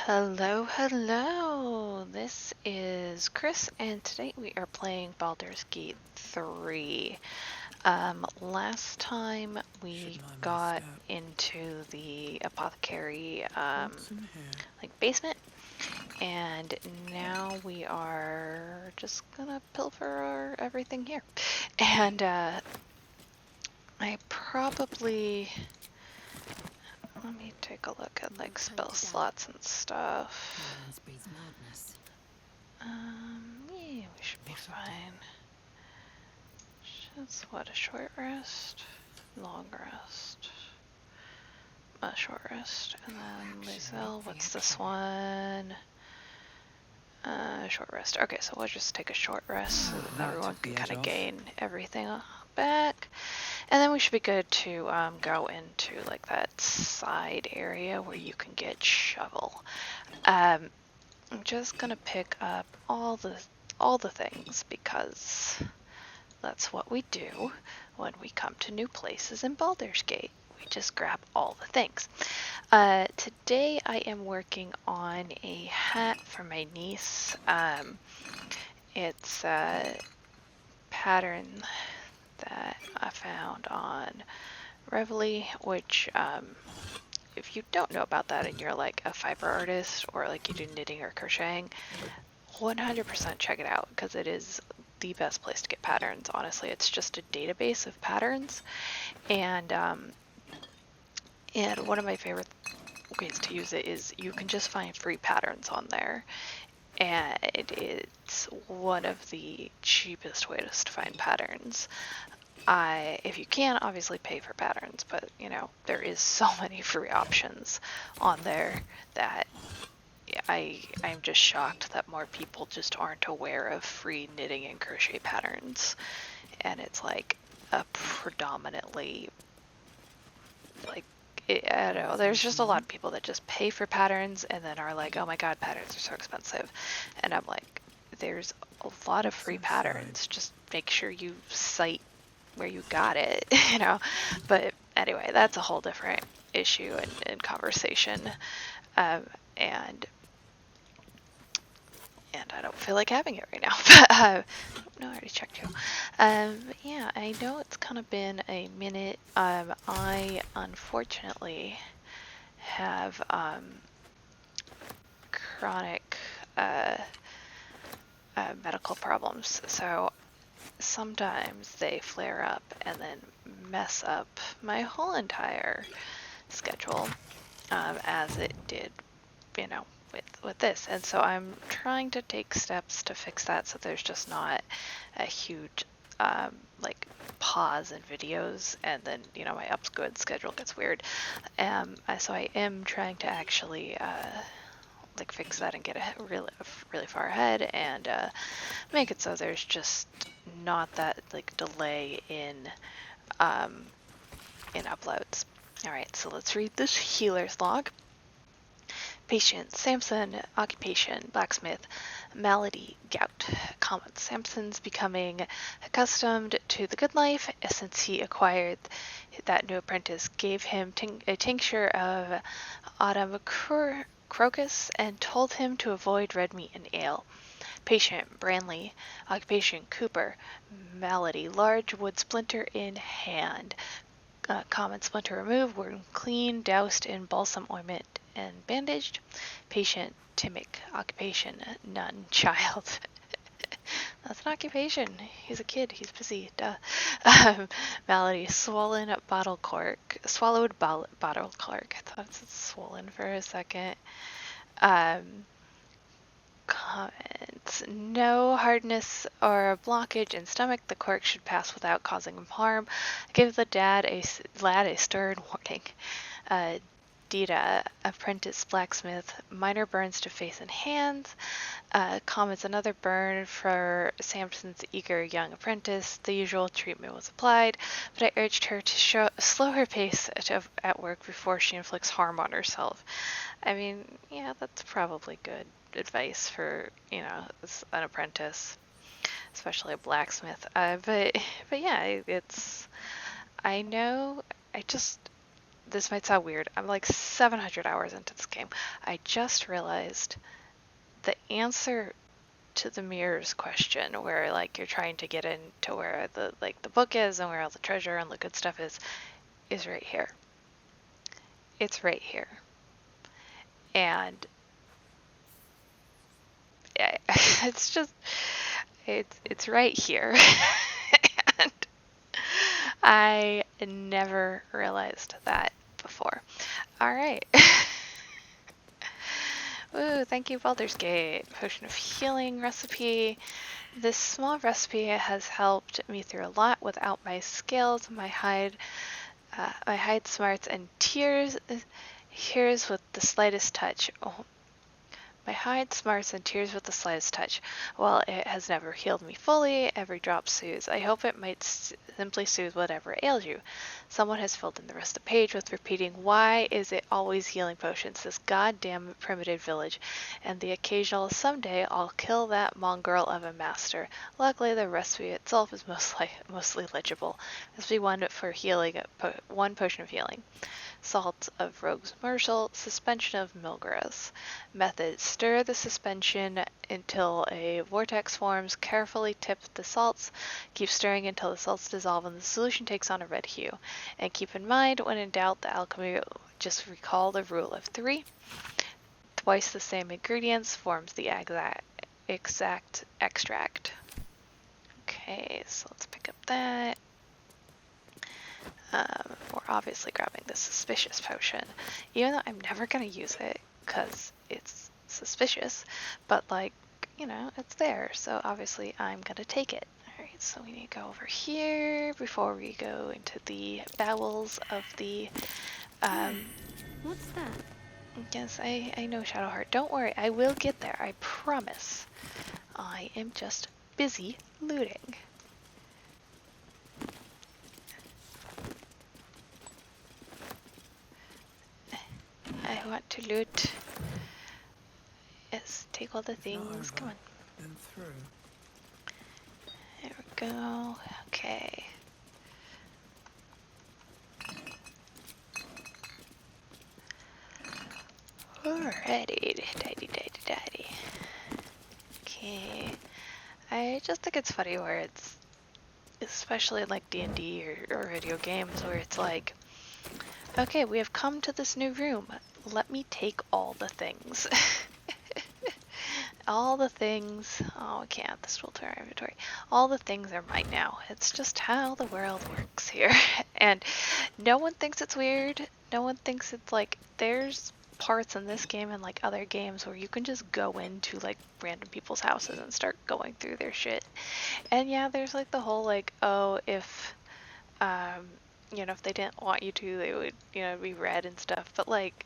Hello, hello! This is Chris, and today we are playing Baldur's Gate 3. Last time we got into the apothecary, basement, and now we are just gonna pilfer everything here. And, I probably... Let me take a look at, spell slots and stuff. Yeah, we should be fine. Just what, a short rest? Long rest. A short rest. And then Lizelle, what's this one? Short rest. Okay, so we'll just take a short rest so that everyone can kind of gain everything back. And then we should be good to go into that side area where you can get shovel. I'm just gonna pick up all the things because that's what we do when we come to new places in Baldur's Gate. We just grab all the things. Today I am working on a hat for my niece. It's a pattern that I found on Reveille, which if you don't know about that and you're like a fiber artist or you do knitting or crocheting, 100% check it out because it is the best place to get patterns. Honestly, it's just a database of patterns, and one of my favorite ways to use it is you can just find free patterns on there, and it's one of the cheapest ways to find patterns. If you can, obviously pay for patterns, but there is so many free options on there that I'm just shocked that more people just aren't aware of free knitting and crochet patterns. And it's a predominantly, I don't know, there's just a lot of people that just pay for patterns and then are like, oh my god, patterns are so expensive. And I'm like, there's a lot of free patterns. Just make sure you cite where you got it, But anyway, that's a whole different issue and conversation. And I don't feel like having it right now. But no, I already checked you. Yeah, I know it's kind of been a minute. I unfortunately have chronic medical problems, so sometimes they flare up and then mess up my whole entire schedule, as it did, with this. And so I'm trying to take steps to fix that so there's just not a huge pause in videos and then my upload schedule gets weird. So I am trying to actually fix that and get really far ahead and make it so there's just not that delay in uploads. All right, so let's read this healer's log. Patient, Samson, occupation, blacksmith, malady, gout. Comment, Samson's becoming accustomed to the good life since he acquired that new apprentice gave him a tincture of autumn crocus and told him to avoid red meat and ale. Patient, Branley, occupation, Cooper, malady, large wood splinter in hand. Common splinter removed, wound clean, doused in balsam ointment and bandaged. Patient, Timic, occupation, none, child. That's an occupation. He's a kid. He's busy. Duh. Malady, swollen bottle cork. Swallowed bottle cork. I thought it said swollen for a second. Comments. No hardness or blockage in stomach. The cork should pass without causing him harm. Give the lad a stern warning. Dita, apprentice blacksmith. Minor burns to face and hands. Comments. Another burn for Samson's eager young apprentice. The usual treatment was applied, but I urged her to slow her pace at work before she inflicts harm on herself. I mean, yeah, that's probably good advice for an apprentice, especially a blacksmith. But yeah, I know. this might sound weird. I'm like 700 hours into this game. I just realized the answer to the mirrors question, where like you're trying to get into where the book is and where all the treasure and the good stuff is right here. It's right here. And yeah, it's right here. And I never realized that before. All right. Ooh, thank you, Baldur's Gate. Potion of Healing recipe. This small recipe has helped me through a lot without my scales, my hide smarts, and tears. Here's with the slightest touch. Oh, my hide smarts and tears with the slightest touch. While it has never healed me fully, every drop soothes. I hope it might simply soothe whatever ails you. Someone has filled in the rest of the page with repeating, why is it always healing potions, this goddamn primitive village, and the occasional, someday I'll kill that mongrel of a master. Luckily, the recipe itself is mostly legible. Recipe 1 for healing, 1 potion of healing. Salt of rogue's myrtle, suspension of millgrass. Method: stir the suspension until a vortex forms, carefully tip the salts, keep stirring until the salts dissolve and the solution takes on a red hue. And keep in mind, when in doubt the alchemy, just recall the rule of 3. Twice the same ingredients forms the exact extract. Okay, so let's pick up that. We're obviously grabbing the suspicious potion, even though I'm never gonna use it because it's suspicious, but like, you know, it's there, so obviously I'm gonna take it. Alright, so we need to go over here before we go into the bowels of the What's that? Yes, I know, Shadowheart. Don't worry, I will get there, I promise. I am just busy looting. I want to loot. Yes, take all the things. Come on. And through. There we go. Okay. Alrighty. Daddy. Okay. I just think it's funny where it's, especially in like D&D or video games, where it's like, okay, we have come to this new room. Let me take all the things. All the things. Oh, I can't. This will to our inventory. All the things are mine now. It's just how the world works here. And no one thinks it's weird. No one thinks it's like, there's parts in this game and like other games where you can just go into like random people's houses and start going through their shit. And yeah, there's like the whole like, oh, if you know, if they didn't want you to, they would, you know, be read and stuff. But like,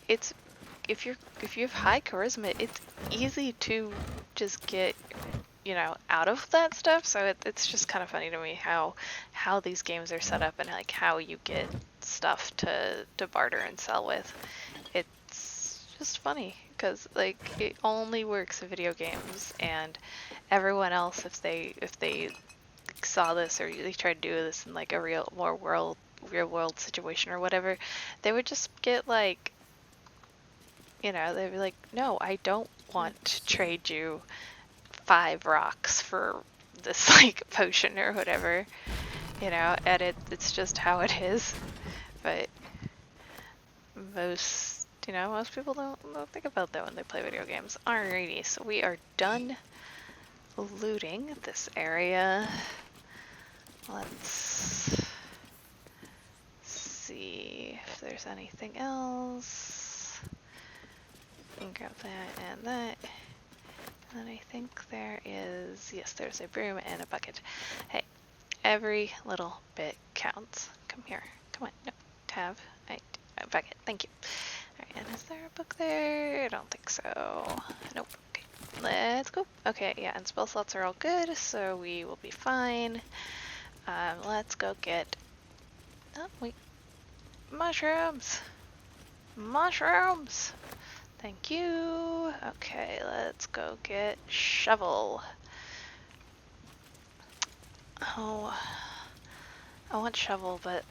it's if you have high charisma, it's easy to just get, you know, out of that stuff. So it's just kind of funny to me how these games are set up and like how you get stuff to barter and sell with. It's just funny because like it only works in video games, and everyone else, if they saw this or they tried to do this in like a real world situation or whatever, they would just get like, you know, they'd be like, no, I don't want to trade you 5 rocks for this like potion or whatever, you know, and it's just how it is. But most people don't think about that when they play video games. Alrighty, so we are done looting this area. Let's see if there's anything else. Grab that and that. And then I think there is, yes, there's a broom and a bucket. Hey, every little bit counts. Come here. Come on. No, tab. Bucket. Thank you. Alright, and is there a book there? I don't think so. Nope. Okay, let's go. Okay, yeah, and spell slots are all good, so we will be fine. Let's go get, oh, wait. Mushrooms! Mushrooms! Thank you. Okay, let's go get shovel. Oh, I want shovel, but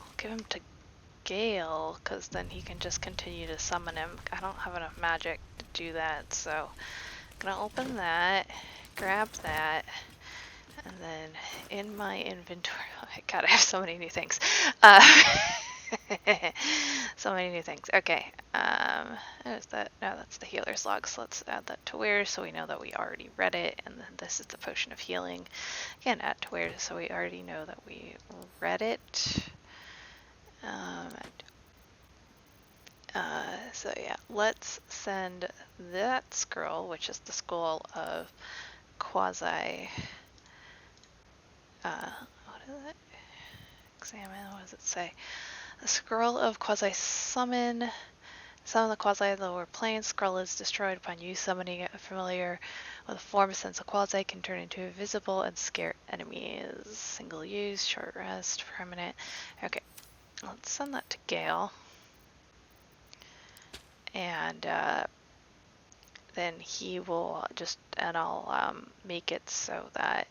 I'll give him to Gale, because then he can just continue to summon him. I don't have enough magic to do that, so I'm gonna open that, grab that, and then in my inventory, oh my god, I have so many new things. So many new things. Okay, is that? No, that's the healer's log, so let's add that to where, so we know that we already read it, and then this is the potion of healing. Again, add to where, so we already know that we read it. So yeah, let's send that scroll, which is the scroll of quasi, what is it? Examine, what does it say? The scroll of quasi summon. Summon the quasi lower plane. Scroll is destroyed upon you summoning a familiar with a form since a quasi can turn into invisible and scare enemies. Single use, short rest, permanent. Okay, let's send that to Gale. And then he will just, and I'll make it so that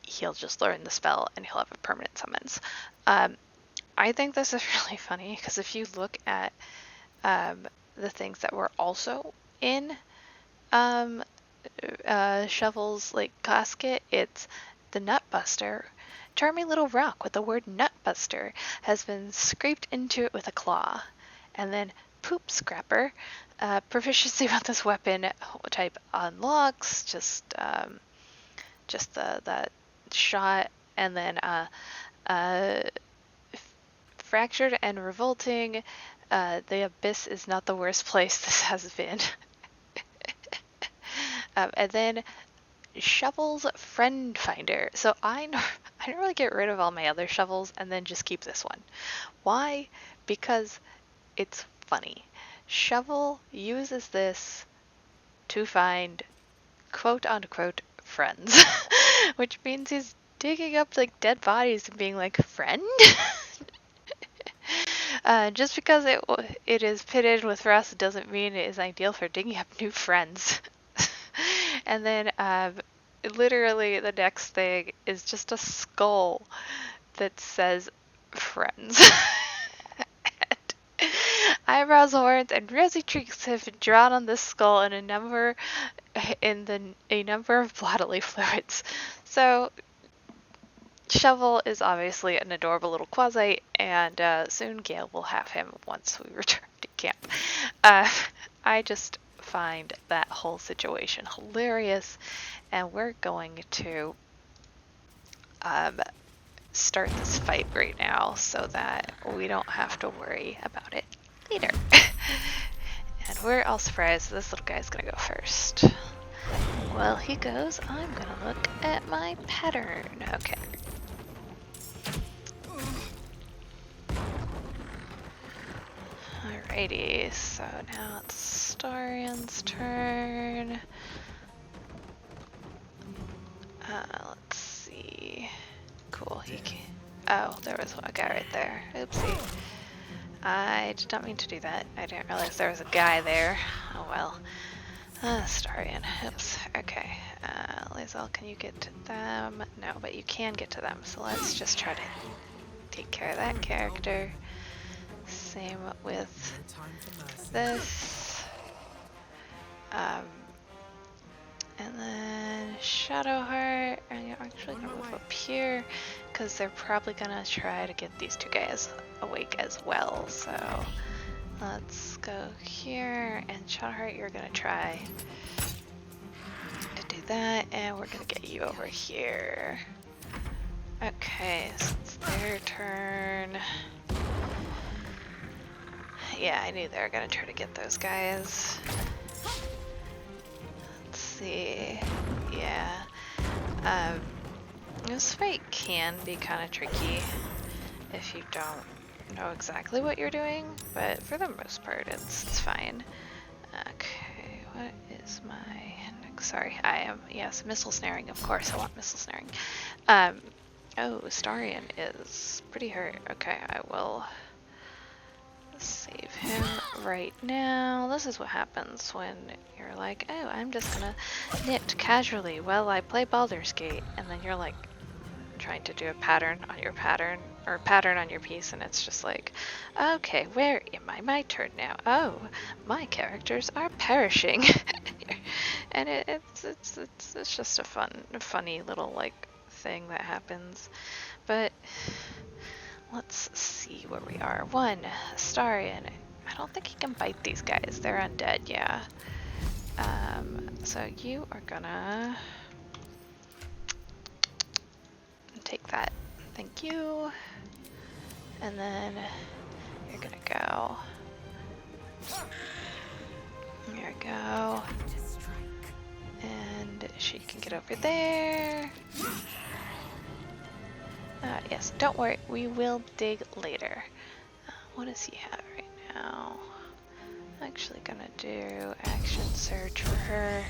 he'll just learn the spell and he'll have a permanent summons. I think this is really funny because if you look at the things that were also in Shovel's like casket, it's the Nutbuster. Charming little rock with the word Nutbuster has been scraped into it with a claw. And then Poop Scrapper. Proficiency with this weapon type unlocks just that shot, and then fractured and revolting. The abyss is not the worst place this has been. And then Shovel's Friend Finder. So I normally get rid of all my other shovels and then just keep this one. Why? Because it's funny. Shovel uses this to find quote unquote friends, which means he's digging up like dead bodies and being like, friend? Just because it is pitted with rust doesn't mean it is ideal for digging up new friends. And then literally the next thing is just a skull that says friends. Eyebrows, horns, and rosy cheeks have been drawn on this skull in a number of bodily fluids. So Shovel is obviously an adorable little quasi, and soon Gale will have him once we return to camp. I just find that whole situation hilarious, and we're going to start this fight right now so that we don't have to worry about it later. And we're all surprised this little guy's gonna go first. Well, he goes. I'm gonna look at my pattern. Okay. Alrighty, so now it's Starian's turn. Let's see. Cool, he can. Oh, there was a guy right there. Oopsie. I did not mean to do that. I didn't realize there was a guy there. Oh well. Starian. Oops. Okay. Lae'zel, can you get to them? No, but you can get to them. So let's just try to take care of that character. Same with this. And then Shadowheart. I'm actually gonna move up here because they're probably gonna try to get these two guys awake as well. So let's go here, and Shadowheart, you're gonna try to do that, and we're gonna get you over here. Okay, so it's their turn. Yeah, I knew they were gonna try to get those guys. Let's see. Yeah. This fight can be kind of tricky if you don't know exactly what you're doing, but for the most part, it's fine. Okay, what is my next? Sorry, I am. Yes, missile snaring. Of course, I want missile snaring. Oh, Starian is pretty hurt. Okay, I will save him right now. This is what happens when you're like, oh, I'm just gonna knit casually while I play Baldur's Gate, and then you're like trying to do a pattern on your pattern, or pattern on your piece, and it's just like, okay, where am I? My turn now. Oh, my characters are perishing, and it's just a funny little like thing that happens. But let's see where we are. One, Astarion. I don't think he can bite these guys. They're undead, yeah. So you are gonna take that. Thank you. And then you're gonna go. There we go. And she can get over there. Yes, don't worry. We will dig later. What does he have right now? I'm actually gonna do action surge for her.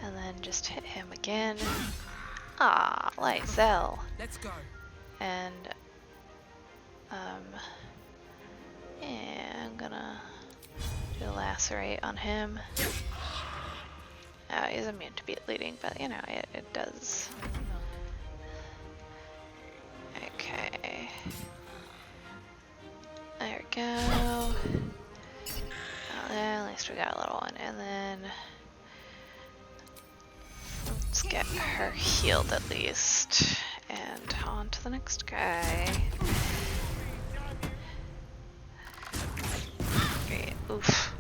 And then just hit him again. Ah, Lysel. Let's go. And yeah, I'm gonna do a lacerate on him. He's immune to beat bleeding, but you know, it does. Okay. There we go. Oh, at least we got a little one. And then let's get her healed at least. And on to the next guy. Great. Oof.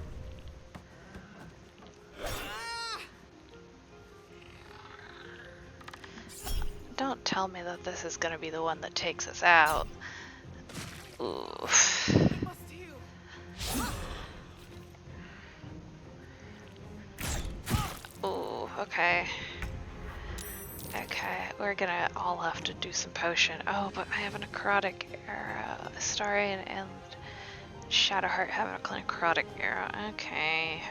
Don't tell me that this is gonna be the one that takes us out. Oof. Ooh, okay. Okay, we're gonna all have to do some potion. Oh, but I have a necrotic arrow. Astarion and Shadowheart have a necrotic arrow. Okay.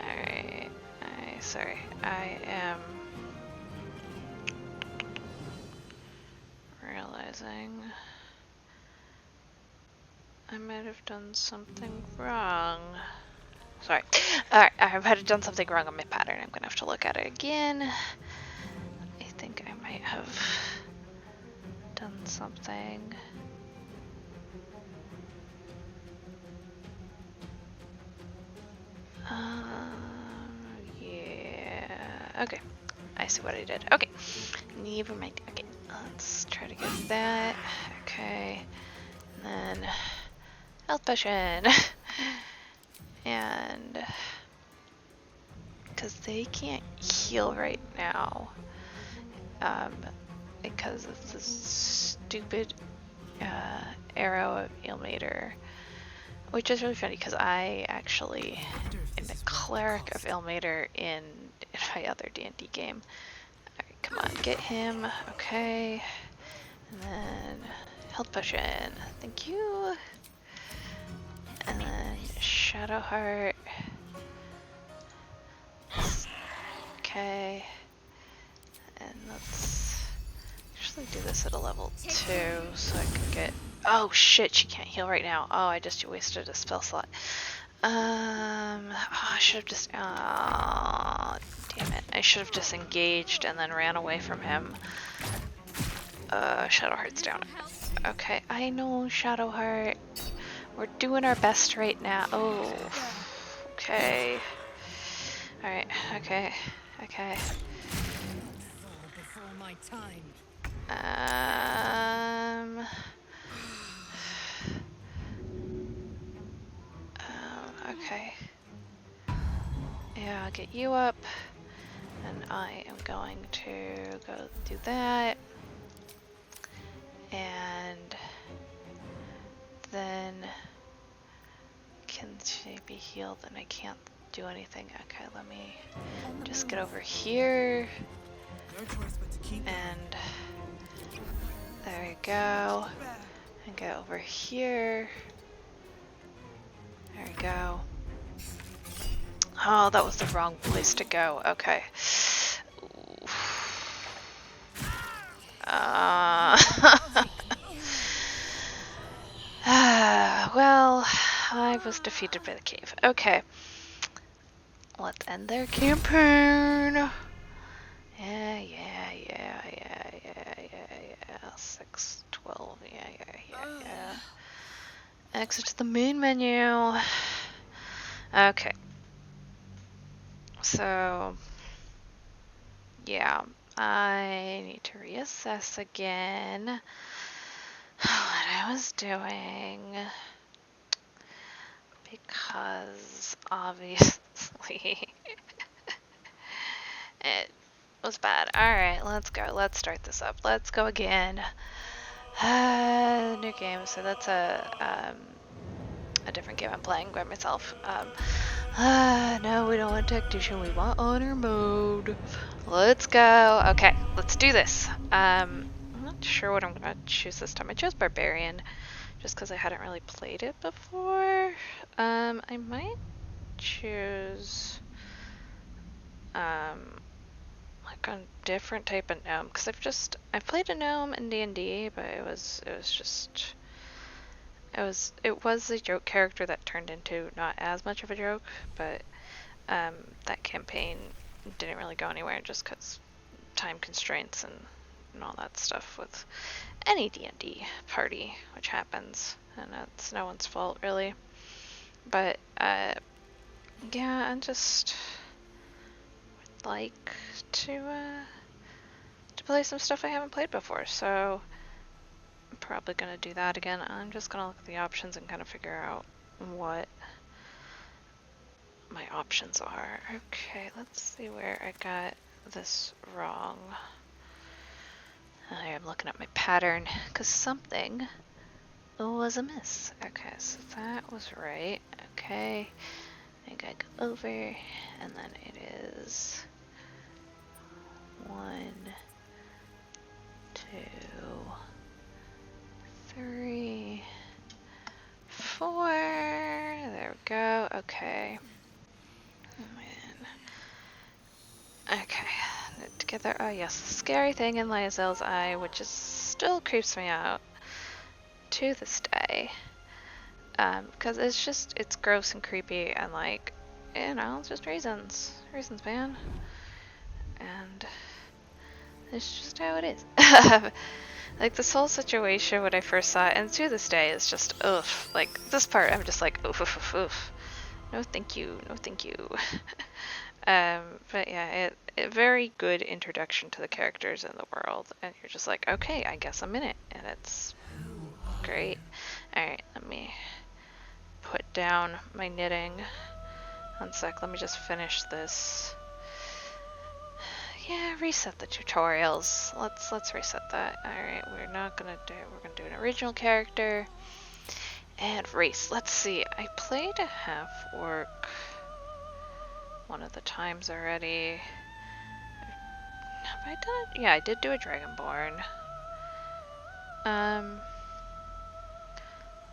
Alright. Sorry. I am realizing I might have done something wrong. Sorry. Alright, I might have done something wrong on my pattern. I'm gonna have to look at it again. I think I might have done something. Yeah. Okay. I see what I did. Okay. Never mind. Okay. Let's try to get that. Okay. And then health potion. And because they can't heal right now, because of this stupid arrow of Ilmater, which is really funny because I actually am a cleric of Ilmater in my other D&D game. Alright, come on, get him. Okay. And then health potion. Thank you. And then Shadowheart. Okay. And let's actually do this at a level 2 so I can get... Oh shit, she can't heal right now. Oh, I just wasted a spell slot. I should have just... Oh, damn it. I should have just engaged and then ran away from him. Shadowheart's down. Okay, I know, Shadowheart. We're doing our best right now. Oh, okay. Alright, okay. Okay. Yeah, I'll get you up. And I am going to go do that. And then can she be healed and I can't do anything? Okay, let me just get over here. And there we go. And get over here. There we go. Oh, that was the wrong place to go. Okay. Well, I was defeated by the cave. Okay. Let's end their campaign. Yeah. 6, 12. Yeah. Exit to the main menu. Okay. So, yeah. I need to reassess again what I was doing. Because, obviously, it was bad. Alright, let's go. Let's start this up. Let's go again. New game. So that's a different game I'm playing by myself. No, we don't want tactician. We want honor mode. Let's go. Okay, let's do this. I'm not sure what I'm gonna choose this time. I chose barbarian just because I hadn't really played it before. I might choose like a different type of gnome because I've played a gnome in D&D, but it was a joke character that turned into not as much of a joke, but that campaign didn't really go anywhere just because time constraints and all that stuff with any D&D party, which happens, and it's no one's fault really. But yeah, I just would like to play some stuff I haven't played before, so I'm probably gonna do that again. I'm just gonna look at the options and kind of figure out what my options are. Okay, let's see where I got this wrong. I'm looking at my pattern because something was amiss. Okay, so that was right. Okay, I gotta go over, and then it is 1, 2, 3, 4. There we go. Okay. Okay, together. Oh yes, the scary thing in Lyazel's eye, which is still creeps me out to this day, because it's gross and creepy and like, just reasons, man, and it's just how it is. Like this whole situation when I first saw it, and to this day, is just oof. Like this part, I'm just like oof. No, thank you. But yeah, it very good introduction to the characters in the world, and you're just like, okay, I guess I'm in it, and it's great. Alright, let me put down my knitting. One sec, let me just finish this. Yeah, reset the tutorials. Let's reset that. Alright, we're gonna do an original character. And race. Let's see. I played a half orc one of the times already. Have I done it? Yeah, I did do a dragonborn.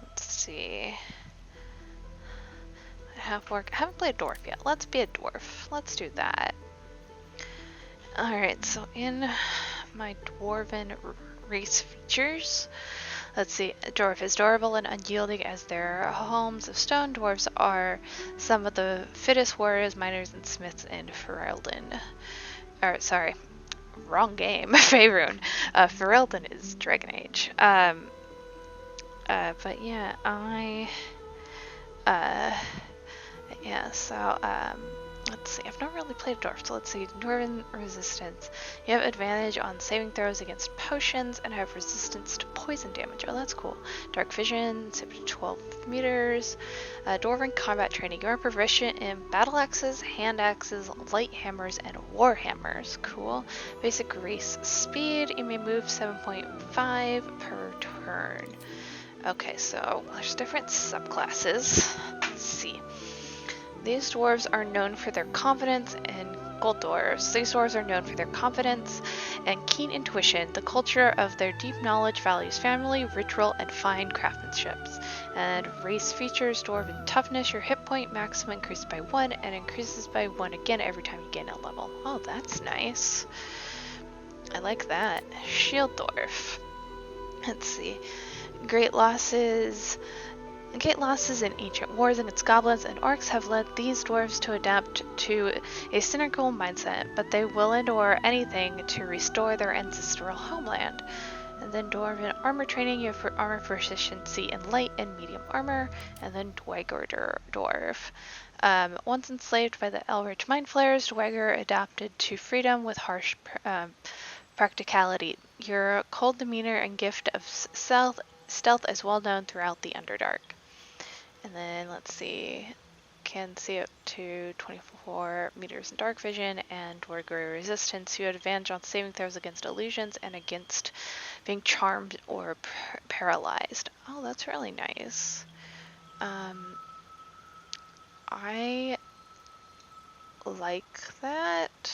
Let's see. Half orc. I haven't played a dwarf yet. Let's be a dwarf. Let's do that. Alright, so in my dwarven race features, let's see. A dwarf is durable and unyielding as their homes of stone. Dwarves are some of the fittest warriors, miners, and smiths in Ferelden. Or, sorry, wrong game. Faerun. Ferelden is Dragon Age. But yeah, let's see. I've not really played dwarf, so let's see. Dwarven resistance. You have advantage on saving throws against potions and have resistance to poison damage. Oh, that's cool. Dark vision, zip to 12 meters. Dwarven combat training. You are proficient in battle axes, hand axes, light hammers, and war hammers. Cool. Basic race speed. You may move 7.5 per turn. Okay, so there's different subclasses. Let's see. These dwarves are known for their confidence, and gold dwarves. These dwarves are known for their confidence and keen intuition. The culture of their deep knowledge values family, ritual, and fine craftsmanship. And race features dwarven toughness. Your hit point maximum increases by 1 and increases by 1 again every time you gain a level. Oh, that's nice. I like that. Shield dwarf. Let's see. Great losses in ancient wars against goblins and orcs have led these dwarves to adapt to a cynical mindset, but they will endure anything to restore their ancestral homeland. And then Dwarven armor training, you have armor proficiency in light and medium armor. And then Dweger Dwarf. Once enslaved by the Elrich Mind Flayers, Dweger adapted to freedom with harsh practicality. Your cold demeanor and gift of stealth is well known throughout the Underdark. And then let's see, can see up to 24 meters in dark vision and Dweger resistance. You have advantage on saving throws against illusions and against being charmed or paralyzed. Oh, that's really nice. I like that.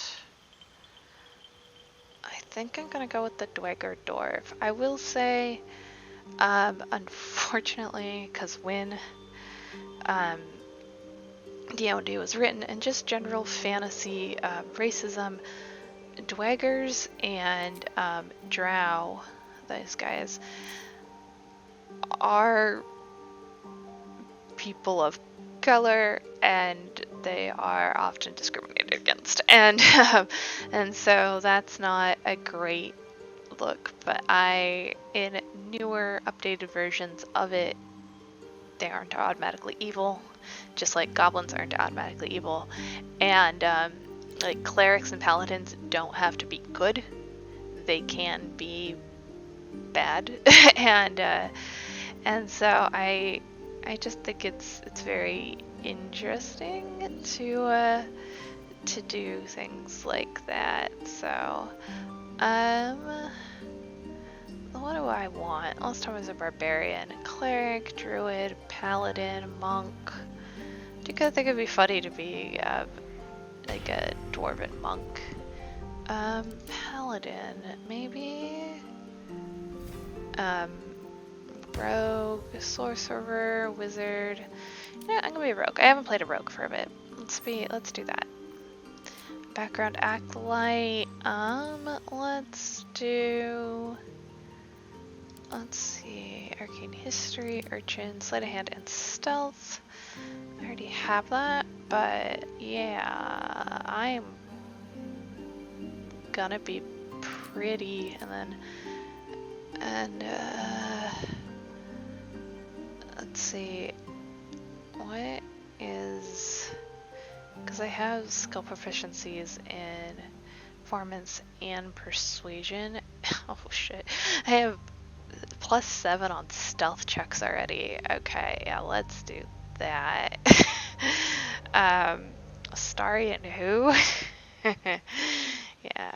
I think I'm gonna go with the Dweger Dwarf. I will say, unfortunately, because when D&D was written and just general fantasy racism, Dwagers and Drow, those guys, are people of color and they are often discriminated against, and so that's not a great look. But in newer updated versions of it, they aren't automatically evil, just like goblins aren't automatically evil, and like clerics and paladins don't have to be good, they can be bad. and so I just think it's very interesting to do things like that. So what do I want? Last time I was a barbarian, cleric, druid, paladin, monk. I think it'd be funny to be like a dwarven monk. Paladin, maybe. Rogue, sorcerer, wizard. Yeah, I'm gonna be a rogue. I haven't played a rogue for a bit. Let's do that. Background acolyte. Let's see. Arcane history, urchin, sleight of hand, and stealth. I already have that, but yeah, I'm gonna be pretty, and let's see, what is, because I have skill proficiencies in performance and persuasion. Oh shit, I have +7 on stealth checks already. Okay, yeah, let's do that. Starry and who? Yeah,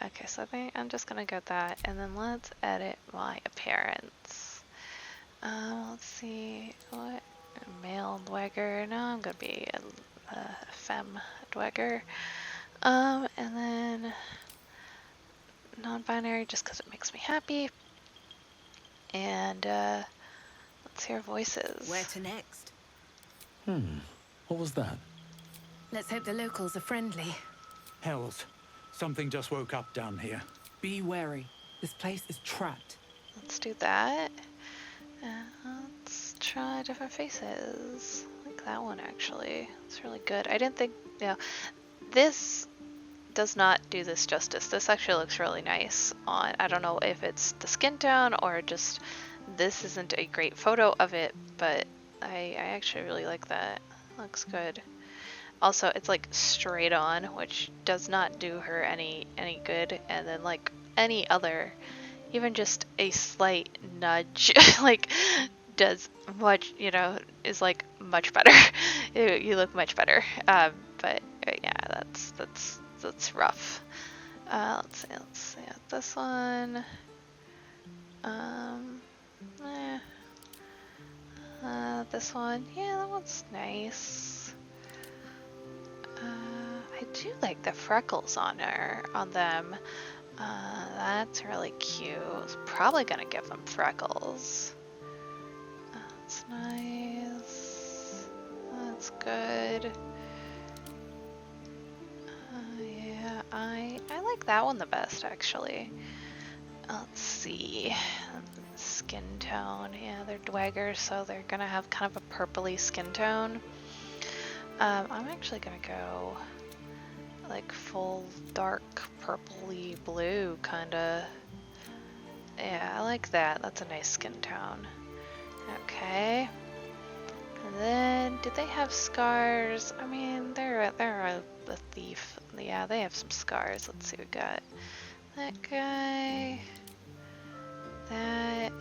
okay, so I think I'm just gonna go with that, and then let's edit my appearance. Let's see, what, male dweger, no, I'm gonna be a femme dweger. And then non-binary, just because it makes me happy. And let's hear voices. Where to next? What was that? Let's hope the locals are friendly. Hells. Something just woke up down here. Be wary. This place is trapped. Let's do that. Let's try different faces. I like that one actually. It's really good. I didn't think, this does not do this justice. This actually looks really nice on, I don't know if it's the skin tone or just this isn't a great photo of it, but I actually really like that. Looks good. Also, it's like straight on, which does not do her any good, and then like any other, even just a slight nudge like does much, is like much better. You look much better. But yeah, that's rough. Let's see this one. This one, yeah, that one's nice. I do like the freckles on them. That's really cute. I was probably gonna give them freckles. That's nice. That's good. Yeah, I like that one the best actually. Let's see. Skin tone. Yeah, they're dweggers, so they're gonna have kind of a purpley skin tone. I'm actually gonna go like full dark purpley blue kinda. Yeah, I like that. That's a nice skin tone. Okay. And then, do they have scars? I mean, they're a thief. Yeah, they have some scars. Let's see, we got that guy. That.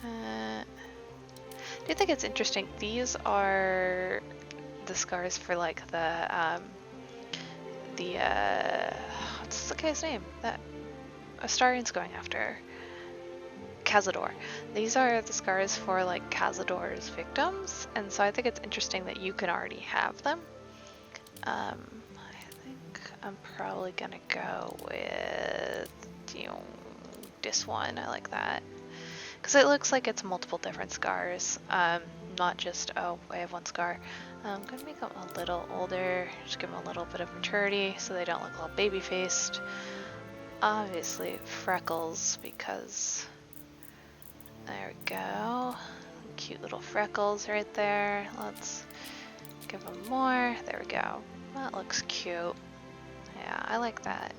Do you think it's interesting? These are the scars for like the what's the guy's name that Astarian's going after? Cazador. These are the scars for like Cazador's victims, and so I think it's interesting that you can already have them. I think I'm probably gonna go with this one. I like that because it looks like it's multiple different scars, not just oh I have one scar. I'm gonna make them a little older, just give them a little bit of maturity so they don't look all baby faced. Obviously freckles because. There we go. Cute little freckles right there. Let's give them more. There we go. That looks cute. Yeah, I like that.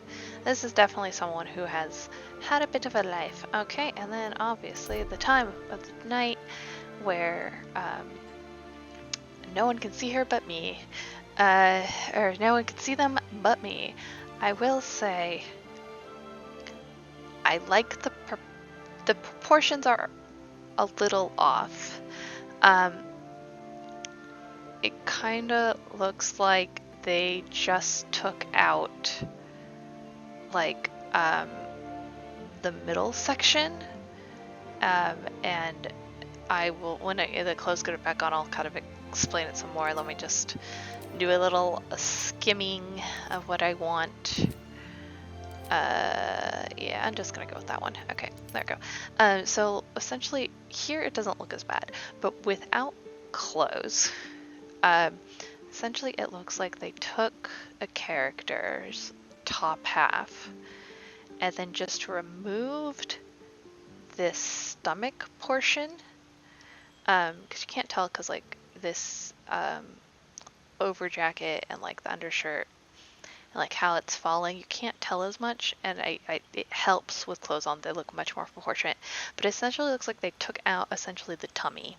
This is definitely someone who has had a bit of a life. Okay, and then obviously the time of the night where no one can see her but me. Or no one can see them but me. I will say I like the proportions are a little off. It kind of looks like they just took out like the middle section, and I will when the clothes get it back on, I'll kind of explain it some more. Let me just do a little skimming of what I want. Yeah, I'm just gonna go with that one. Okay, there we go. So essentially here it doesn't look as bad, but without clothes, essentially it looks like they took a character's top half and then just removed this stomach portion, because you can't tell because like this over jacket and like the undershirt and like how it's falling, you can't tell as much, and it helps with clothes on. They look much more proportionate, but it essentially looks like they took out essentially the tummy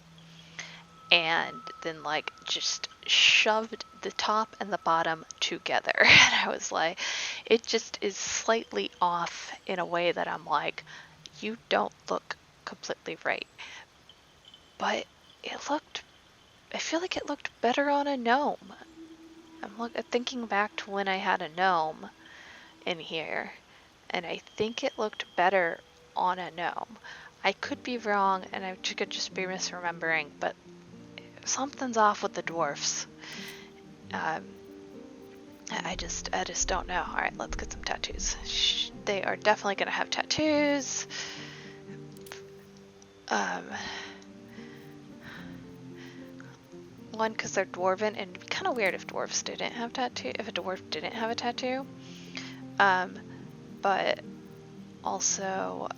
and then like just shoved the top and the bottom together. And I was like, it just is slightly off in a way that I'm like, you don't look completely right. But I feel like it looked better on a gnome. I'm thinking back to when I had a gnome in here, and I think it looked better on a gnome. I could be wrong, and I could just be misremembering, but something's off with the dwarfs. I just don't know. All right, let's get some tattoos. They are definitely gonna have tattoos. One, because they're dwarven, and it'd be kind of weird if dwarves didn't have tattoo. If a dwarf didn't have a tattoo. But also,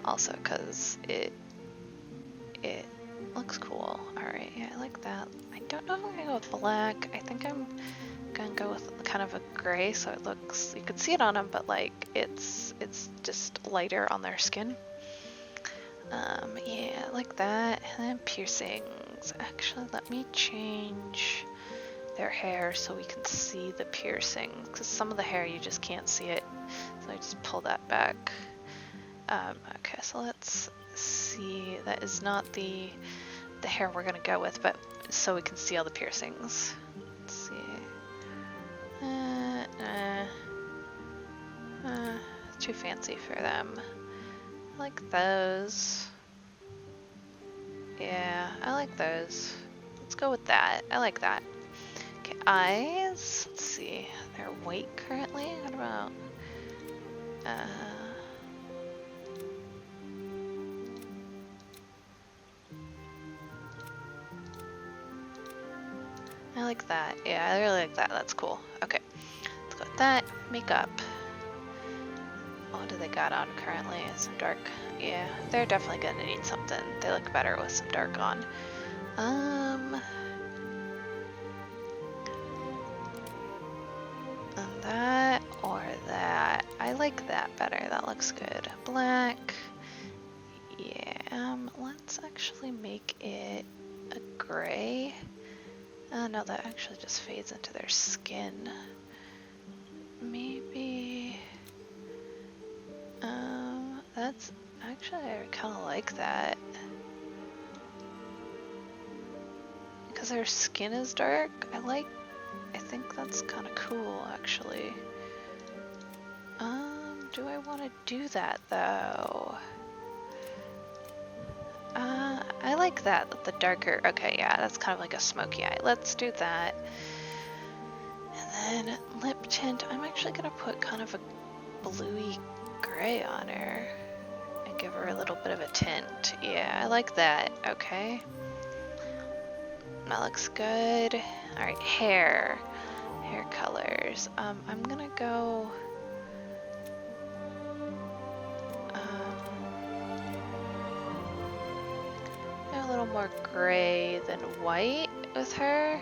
also because it looks cool. All right, yeah, I like that. I don't know if I'm gonna go with black. I think I'm gonna go with kind of a gray, so it looks, you could see it on them, but like it's just lighter on their skin. Yeah, like that. And then piercings. Actually, let me change their hair so we can see the piercings, because some of the hair you just can't see it. So I just pull that back. Okay, so let's see. That is not the hair we're gonna go with, but so we can see all the piercings. Let's see. Too fancy for them. I like those. Yeah, I like those. Let's go with that. I like that. Okay, eyes. Let's see. Their weight currently. What about? I like that. Yeah, I really like that. That's cool. Okay, let's go with that. Makeup. What do they got on currently? Some dark. Yeah, they're definitely gonna need something. They look better with some dark on. that or that. I like that better. That looks good. Black. Yeah, let's actually make it a gray. Oh no, that actually just fades into their skin. Maybe, that's actually, I kind of like that. Because their skin is dark, I think that's kind of cool, actually. Do I want to do that, though? I like that, the darker, okay, yeah, that's kind of like a smoky eye. Let's do that. And then lip tint, I'm actually gonna put kind of a bluey gray on her and give her a little bit of a tint. Yeah, I like that. Okay. That looks good. Alright, hair. Hair colors. I'm gonna go a little more gray than white with her.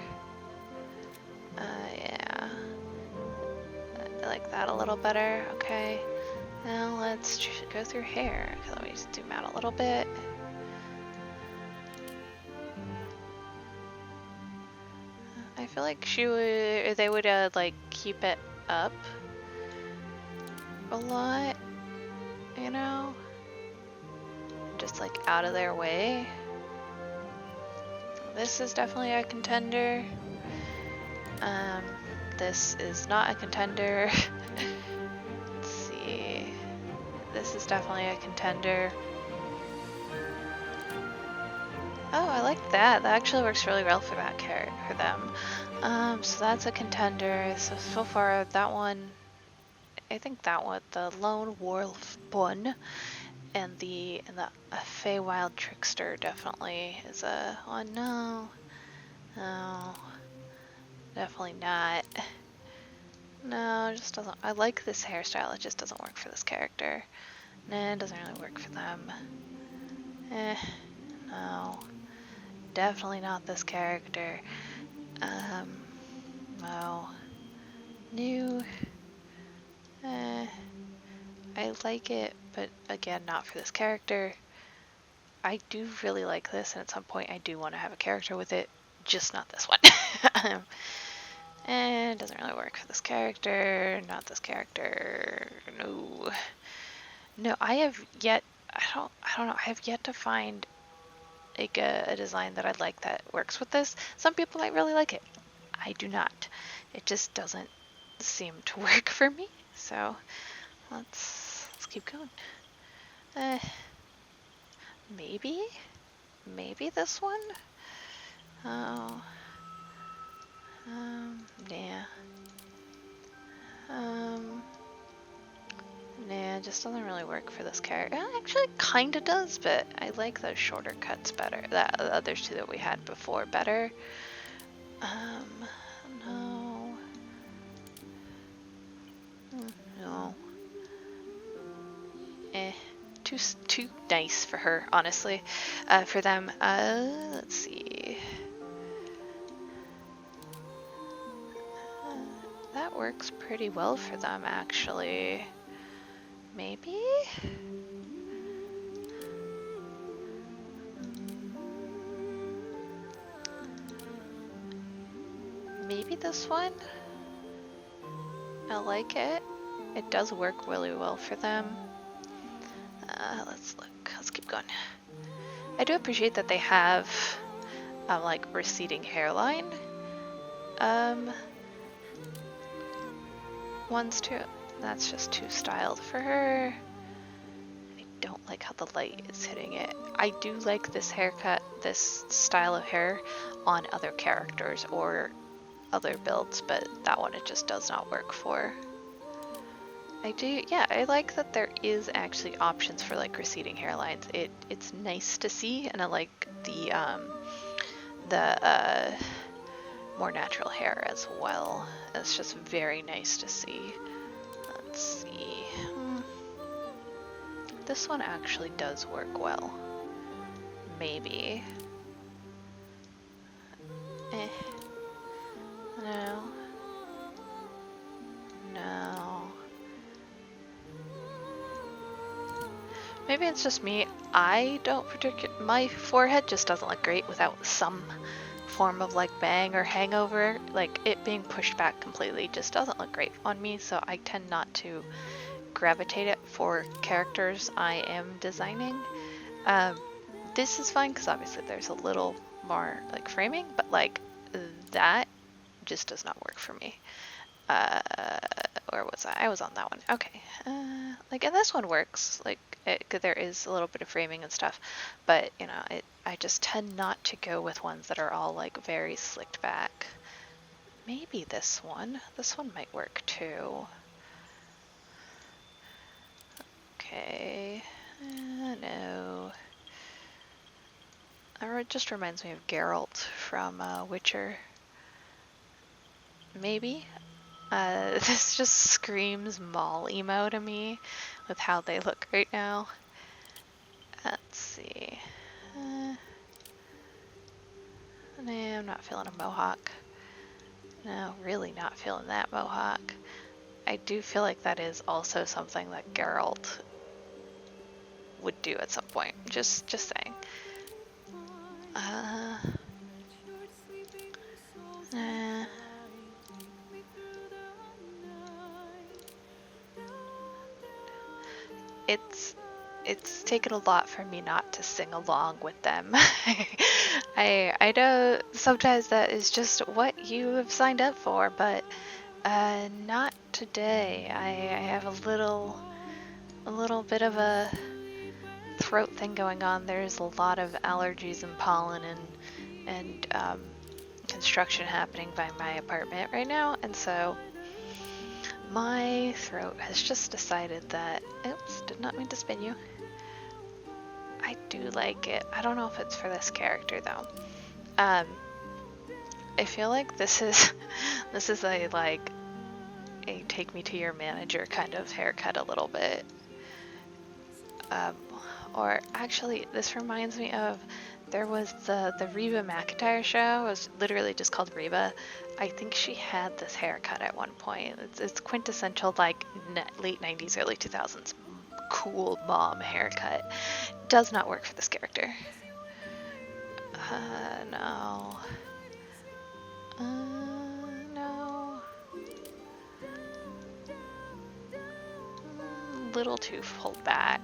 Yeah. I like that a little better. Okay. Now let's go through hair. Okay, let me zoom out a little bit. I feel like they would like keep it up a lot, you know? Just like out of their way. This is definitely a contender. This is not a contender. Let's see. This is definitely a contender. Oh, I like that. That actually works really well for that for them. So that's a contender. So far that one, I think that one, the Lone Wolf one, and the Feywild Trickster definitely is a. Oh no, no, definitely not. No, it just doesn't. I like this hairstyle. It just doesn't work for this character. Nah, it doesn't really work for them. No. Definitely not this character. No. New. I like it, but again, not for this character. I do really like this, and at some point I do want to have a character with it, just not this one. And it doesn't really work for this character, not this character, no. No, I have yet, I don't know, I have yet to find like a design that I like that works with this. Some people might really like it. I do not. It just doesn't seem to work for me. So let's keep going. Maybe this one. Oh, yeah. Nah, it just doesn't really work for this character. Actually, it kinda does, but I like those shorter cuts better. The other two that we had before better. No. No. Too nice for her, honestly. For them, let's see. That works pretty well for them, actually. Maybe? Maybe this one? I like it. It does work really well for them. Let's look. Let's keep going. I do appreciate that they have like receding hairline. Ones too. That's just too styled for her. I don't like how the light is hitting it. I do like this haircut, this style of hair on other characters or other builds, but that one it just does not work for. I like that there is actually options for like receding hairlines. It's nice to see, and I like the more natural hair as well. It's just very nice to see. Let's see. This one actually does work well. Maybe. No. No. no. Maybe it's just me. I don't my forehead just doesn't look great without some form of like bang or hangover. Like it being pushed back completely just doesn't look great on me, so I tend not to gravitate it for characters I am designing. This is fine because obviously there's a little more like framing, but like that just does not work for me. Where was I? I was on that one. Okay. Like, and this one works. Like, there is a little bit of framing and stuff, but you know, I just tend not to go with ones that are all like very slicked back. Maybe this one. This one might work too. Okay. No. It just reminds me of Geralt from Witcher. Maybe. This just screams mall emo to me with how they look right now. Let's see. No, I'm not feeling a mohawk. No, really not feeling that mohawk. I do feel like that is also something that Geralt would do at some point. Just saying. It's taken a lot for me not to sing along with them. I know sometimes that is just what you have signed up for, but not today. I have a little bit of a throat thing going on. There's a lot of allergies and pollen and construction happening by my apartment right now, and so my throat has just decided that, oops, did not mean to spin you. I do like it. I don't know if it's for this character though. I feel like this is a like a take me to your manager kind of haircut a little bit. Or actually, this reminds me of, there was the Reba McEntire show. It was literally just called Reba. I think she had this haircut at one point. It's quintessential like late 90s, early 2000s cool mom haircut. Does not work for this character. No. No. Little too pulled back.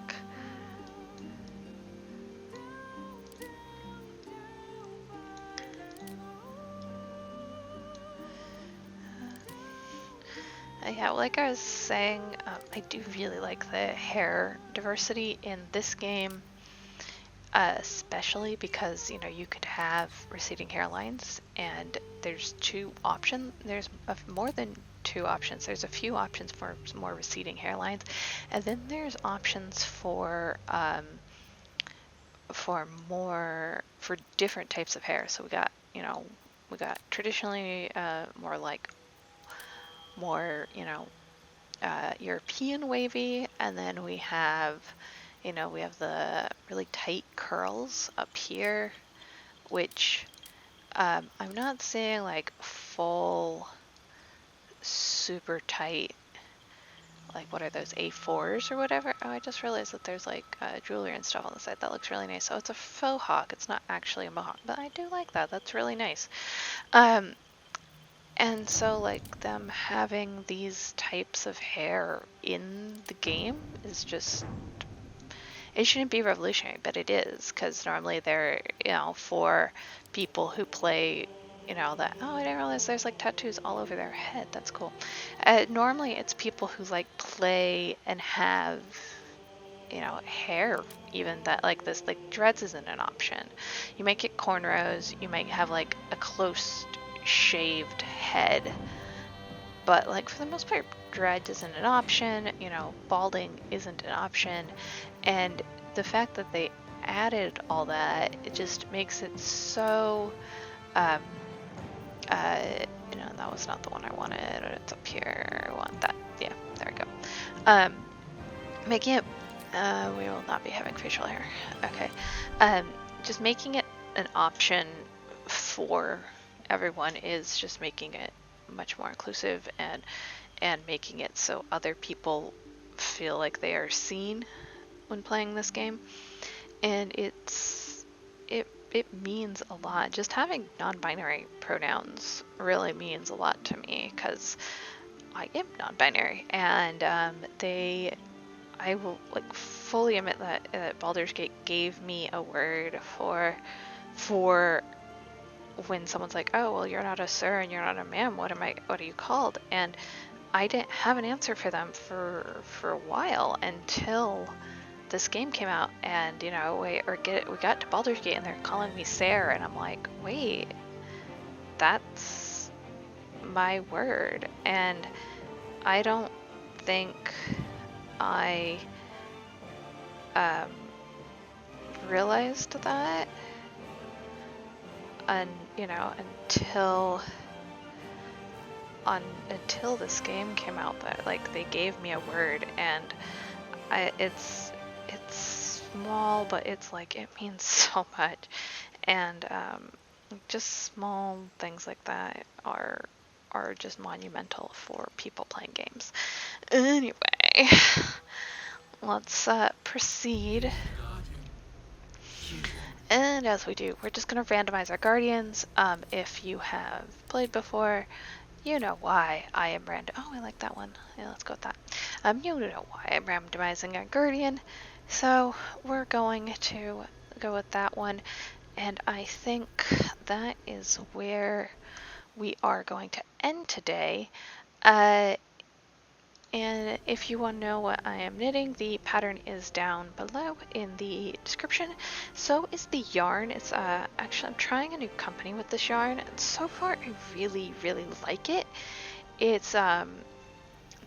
Yeah, like I was saying, I do really like the hair diversity in this game, especially because, you know, you could have receding hairlines, and there's two options. There's more than two options. There's a few options for more receding hairlines, and then there's options for different types of hair. So we got traditionally more, European wavy, and then we have the really tight curls up here, which I'm not saying like full super tight, like what are those, A4s or whatever. Oh, I just realized that there's like jewelry and stuff on the side. That looks really nice. So it's a faux hawk. It's not actually a mohawk, but I do like that. That's really nice. And so, like, them having these types of hair in the game is just, it shouldn't be revolutionary, but it is, because normally they're, for people who play, that, oh, I didn't realize there's, like, tattoos all over their head. That's cool. Normally it's people who, like, play and have, hair even that, like, this, like, dreads isn't an option. You might get cornrows, you might have, like, a close shaved head, but like for the most part dread isn't an option, balding isn't an option, and the fact that they added all that, it just makes it so that was not the one I wanted. It's up here. I want that. Yeah, there we go. Making it we will not be having facial hair. Okay. Just making it an option for everyone is just making it much more inclusive, and and making it so other people feel like they are seen when playing this game. And it means a lot. Just having non-binary pronouns really means a lot to me, because I am non-binary, and I will like fully admit that Baldur's Gate gave me a word for when someone's like, oh well, you're not a sir and you're not a ma'am. What are you called? And I didn't have an answer for them for a while until this game came out, and we got to Baldur's Gate and they're calling me Sarah, and I'm like, wait, that's my word. And I don't think I realized that until this game came out, that like they gave me a word, and it's small, but it's like it means so much. And just small things like that are just monumental for people playing games. Anyway, let's proceed. And as we do, we're just going to randomize our guardians. If you have played before, you know why I am random. Oh, I like that one. Yeah, let's go with that. You know why I'm randomizing our guardian. So we're going to go with that one. And I think that is where we are going to end today. And if you want to know what I am knitting, the pattern is down below in the description. So is the yarn. It's actually, I'm trying a new company with this yarn, and so far I really, really like it. It's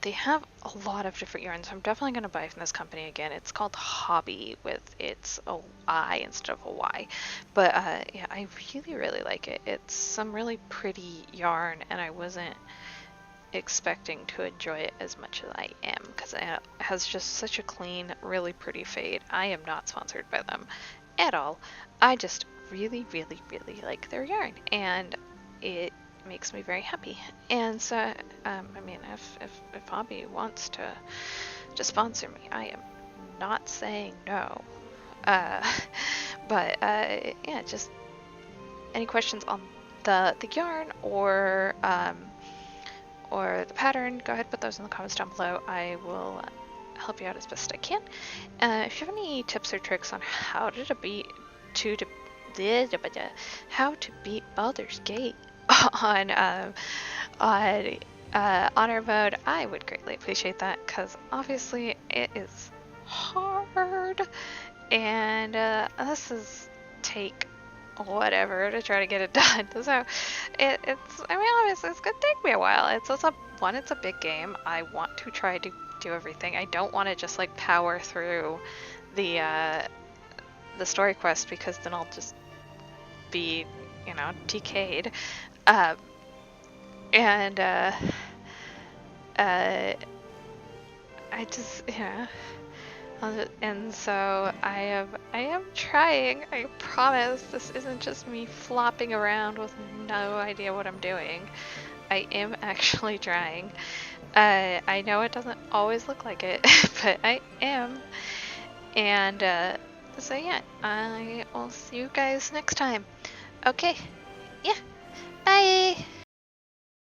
they have a lot of different yarns, so I'm definitely going to buy from this company again. It's called Hobbii, with its a I instead of a Y. But yeah, I really, really like it. It's some really pretty yarn, and I wasn't expecting to enjoy it as much as I am, because it has just such a clean, really pretty fade. I am not sponsored by them at all. I just really, really, really like their yarn, and it makes me very happy. And so, I mean, if Hobbii wants to sponsor me, I am not saying no. But yeah, just any questions on the yarn or the pattern, go ahead and put those in the comments down below. I will help you out as best I can. If you have any tips or tricks on how to beat Baldur's Gate on honor mode, I would greatly appreciate that, because obviously it is hard, and this is take whatever to try to get it done. So it's, I mean, obviously it's gonna take me a while. It's a big game. I want to try to do everything. I don't want to just like power through the story quest, because then I'll just be, TK'd. And I just, and so I am trying. I promise this isn't just me flopping around with no idea what I'm doing. I am actually trying. I know it doesn't always look like it, but I am. And so yeah, I will see you guys next time. Okay, yeah, bye!